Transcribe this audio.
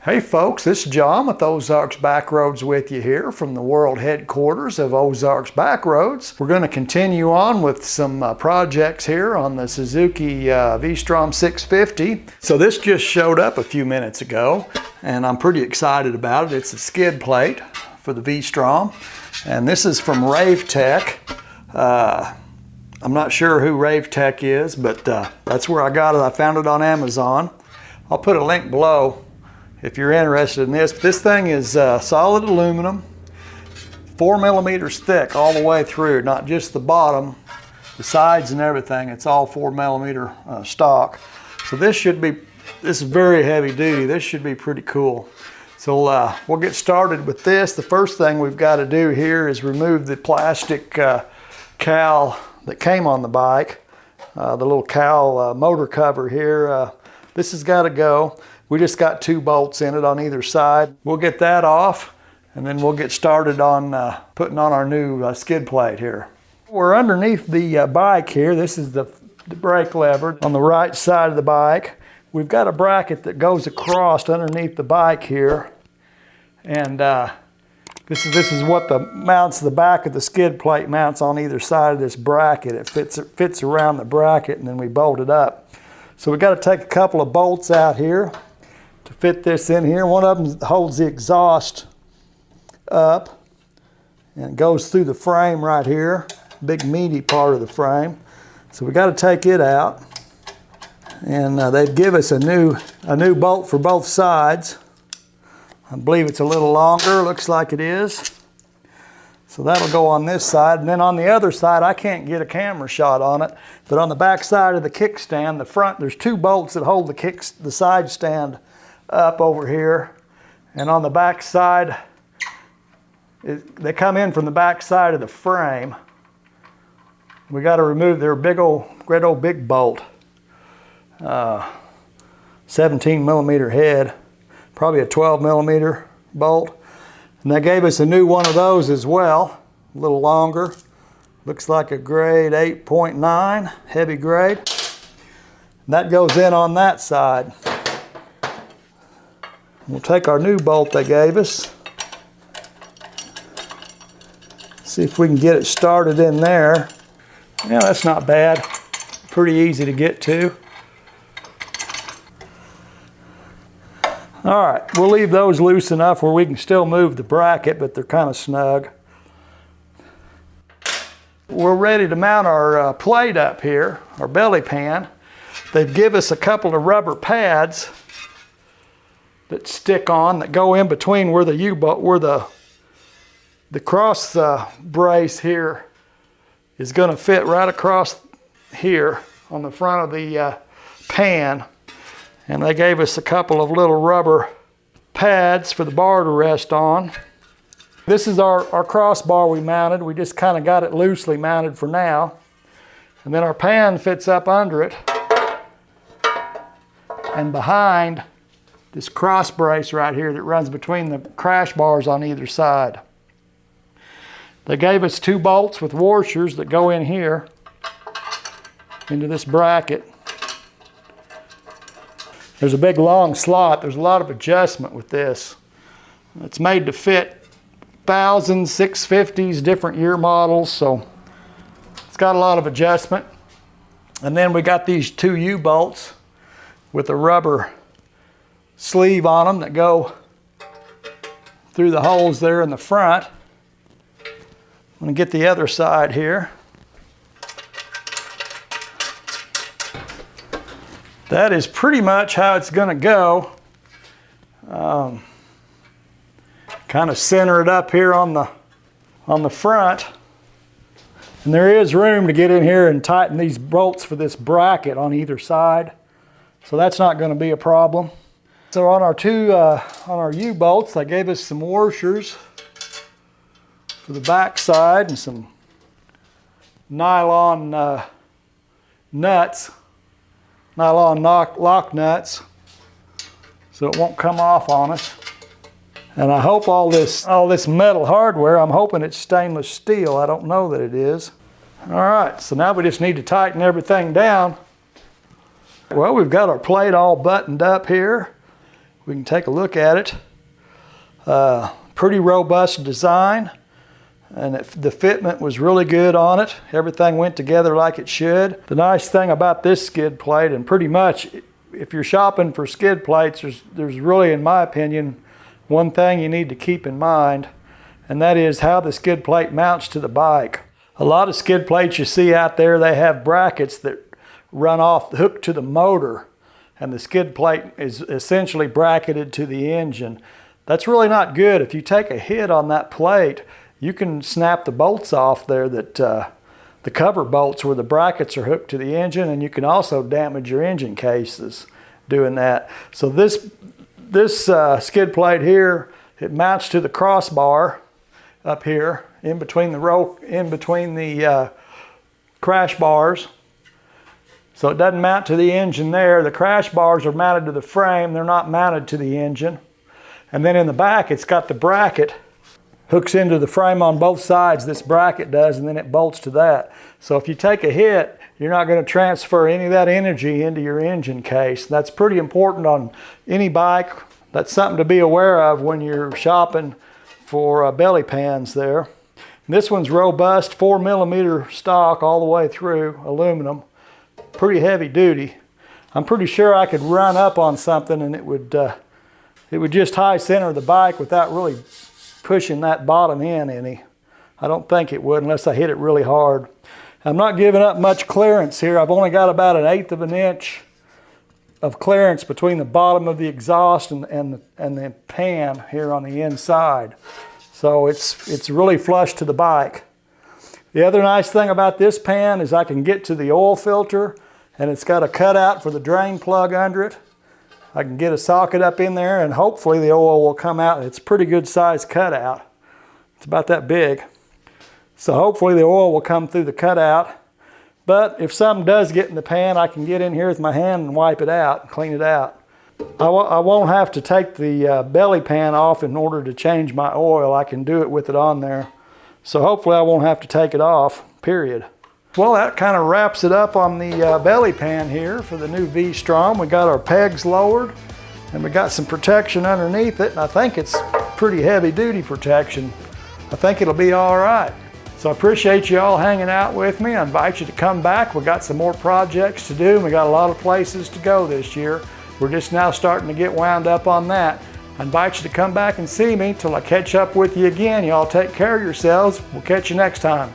Hey folks, this is John with Ozarks Backroads with you here from the world headquarters of Ozarks Backroads. We're going to continue on with some projects here on the Suzuki V-Strom 650. So this just showed up a few minutes ago and I'm pretty excited about it. It's a skid plate for the V-Strom and this is from Ravetech. I'm not sure who Ravetech is, but that's where I got it. I found it on Amazon. I'll put a link below if you're interested in this. This thing is solid aluminum, 4 millimeters thick all the way through, not just the bottom, the sides and everything. It's all 4 millimeter stock. So this is very heavy duty. This should be pretty cool. So we'll get started with this. The first thing we've got to do here is remove the plastic cowl that came on the bike, the little cowl motor cover here. This has got to go. We just got 2 bolts in it on either side. We'll get that off and then we'll get started on putting on our new skid plate here. We're underneath the bike here. This is the brake lever on the right side of the bike. We've got a bracket that goes across underneath the bike here. And this is what mounts the back of the skid plate mounts on either side of this bracket. It fits around the bracket and then we bolt it up. So we've got to take a couple of bolts out here to fit this in here. One of them holds the exhaust up and it goes through the frame right here, big meaty part of the frame. So we got to take it out, and they'd give us a new bolt for both sides. I believe it's a little longer, looks like it is. So that'll go on this side, and then on the other side, I can't get a camera shot on it, but on the back side of the kickstand, the front, there's 2 bolts that hold the side stand up over here, and on the back side, they come in from the back side of the frame. We got to remove their great old big bolt, 17 millimeter head, probably a 12 millimeter bolt. And they gave us a new one of those as well, a little longer. Looks like a grade 8.9, heavy grade. And that goes in on that side. We'll take our new bolt they gave us. See if we can get it started in there. Yeah, that's not bad. Pretty easy to get to. All right, we'll leave those loose enough where we can still move the bracket, but they're kind of snug. We're ready to mount our plate up here, our belly pan. They've given us a couple of rubber pads that stick on, that go in between where the U-bolt, where the cross brace here is going to fit right across here on the front of the pan. And they gave us a couple of little rubber pads for the bar to rest on. This is our crossbar we mounted. We just kind of got it loosely mounted for now. And then our pan fits up under it and behind this cross brace right here that runs between the crash bars on either side. They gave us 2 bolts with washers that go in here into this bracket. There's a big long slot. There's a lot of adjustment with this. It's made to fit 1000s, 650s, different year models, so it's got a lot of adjustment. And then we got these 2 U-bolts with a rubber sleeve on them that go through the holes there in the front. I'm going to get the other side here. That is pretty much how it's going to go. Kind of center it up here on the front. And there is room to get in here and tighten these bolts for this bracket on either side. So that's not going to be a problem. So on our U-bolts, they gave us some washers for the back side and some nylon nuts, nylon lock nuts, so it won't come off on us. And I hope all this metal hardware, I'm hoping it's stainless steel. I don't know that it is. All right, so now we just need to tighten everything down. Well, we've got our plate all buttoned up here. We can take a look at it. Pretty robust design, and the fitment was really good on it. Everything went together like it should. The nice thing about this skid plate, and pretty much if you're shopping for skid plates, there's really, in my opinion, one thing you need to keep in mind, and that is how the skid plate mounts to the bike. A lot of skid plates you see out there, they have brackets that run off the hook to the motor, and the skid plate is essentially bracketed to the engine. That's really not good. If you take a hit on that plate, you can snap the bolts off there, that the cover bolts where the brackets are hooked to the engine, and you can also damage your engine cases doing that. So this skid plate here, it mounts to the crossbar up here in between the crash bars. So it doesn't mount to the engine there. The crash bars are mounted to the frame. They're not mounted to the engine. And then in the back, it's got the bracket, hooks into the frame on both sides, this bracket does, and then it bolts to that. So if you take a hit, you're not going to transfer any of that energy into your engine case. That's pretty important on any bike. That's something to be aware of when you're shopping for belly pans there. And this one's robust, 4mm stock all the way through, aluminum. Pretty heavy duty. I'm pretty sure I could run up on something and it would just high center the bike without really pushing that bottom end any. I don't think it would unless I hit it really hard. I'm not giving up much clearance here. I've only got about 1/8 of an inch of clearance between the bottom of the exhaust and the pan here on the inside. So it's really flush to the bike. The other nice thing about this pan is I can get to the oil filter, and it's got a cutout for the drain plug under it. I can get a socket up in there, and hopefully the oil will come out. It's a pretty good size cutout. It's about that big. So hopefully the oil will come through the cutout. But if something does get in the pan, I can get in here with my hand and wipe it out, clean it out. I won't have to take the belly pan off in order to change my oil. I can do it with it on there. So hopefully I won't have to take it off, period. Well, that kind of wraps it up on the belly pan here for the new V-Strom. We got our pegs lowered, and we got some protection underneath it, and I think it's pretty heavy duty protection. I think it'll be all right. So I appreciate you all hanging out with me. I invite you to come back. We got some more projects to do, and we got a lot of places to go this year. We're just now starting to get wound up on that. I invite you to come back and see me till I catch up with you again. Y'all take care of yourselves. We'll catch you next time.